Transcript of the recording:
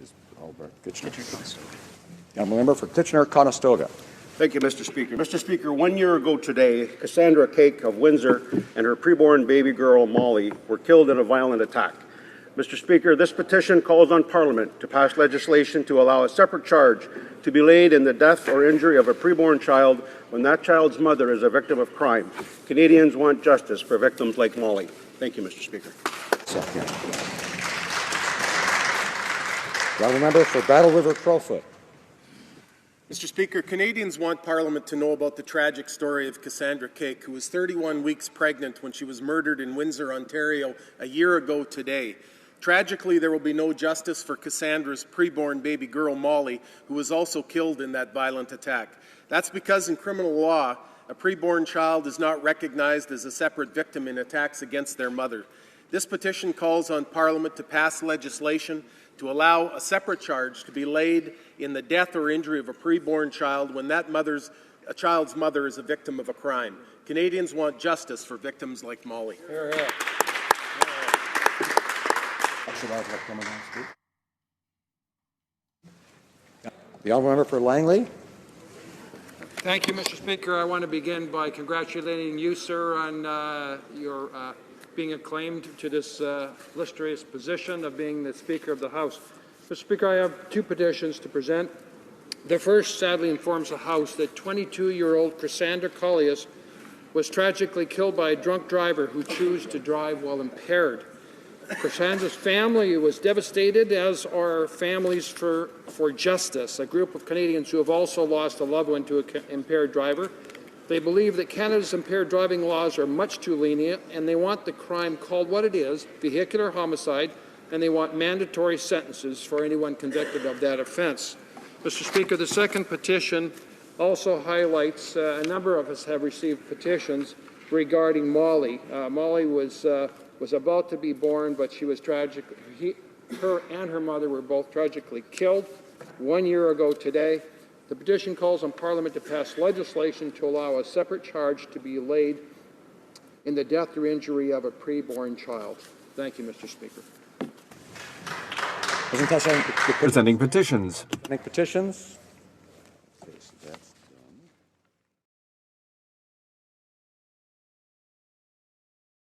is Albrecht. Kitchener-Conestoga. The honourable member for Kitchener-Conestoga. Thank you, Mr. Speaker. Mr. Speaker, 1 year ago today, Cassandra Kaake of Windsor and her preborn baby girl, Molly, were killed in a violent attack. Mr. Speaker, this petition calls on Parliament to pass legislation to allow a separate charge to be laid in the death or injury of a preborn child when that child's mother is a victim of crime. Canadians want justice for victims like Molly. Thank you, Mr. Speaker. Second. The honourable member for Battle River Crowfoot. Mr. Speaker, Canadians want Parliament to know about the tragic story of Cassandra Kaake, who was 31 weeks pregnant when she was murdered in Windsor, Ontario, a year ago today. Tragically, there will be no justice for Cassandra's preborn baby girl, Molly, who was also killed in that violent attack. That's because in criminal law, a preborn child is not recognized as a separate victim in attacks against their mother. This petition calls on Parliament to pass legislation to allow a separate charge to be laid in the death or injury of a preborn child when that child's mother is a victim of a crime. Canadians want justice for victims like Molly. Hear, hear. The honourable member for Langley. Thank you, Mr. Speaker. I want to begin by congratulating you, sir, on your being acclaimed to this illustrious position of being the Speaker of the House. Mr. Speaker, I have two petitions to present. The first sadly informs the House that 22-year-old Cassandra Kaake was tragically killed by a drunk driver who chose to drive while impaired. Cassandra's family was devastated, as are families for Justice, a group of Canadians who have also lost a loved one to an impaired driver. They believe that Canada's impaired driving laws are much too lenient, and they want the crime called what it is, vehicular homicide, and they want mandatory sentences for anyone convicted of that offense. Mr. Speaker, the second petition also highlights, a number of us have received petitions regarding Molly. Molly was about to be born, but she was tragic. Her and her mother were both tragically killed 1 year ago today. The petition calls on Parliament to pass legislation to allow a separate charge to be laid in the death or injury of a preborn child. Thank you, Mr. Speaker. Presenting petitions. Petitions.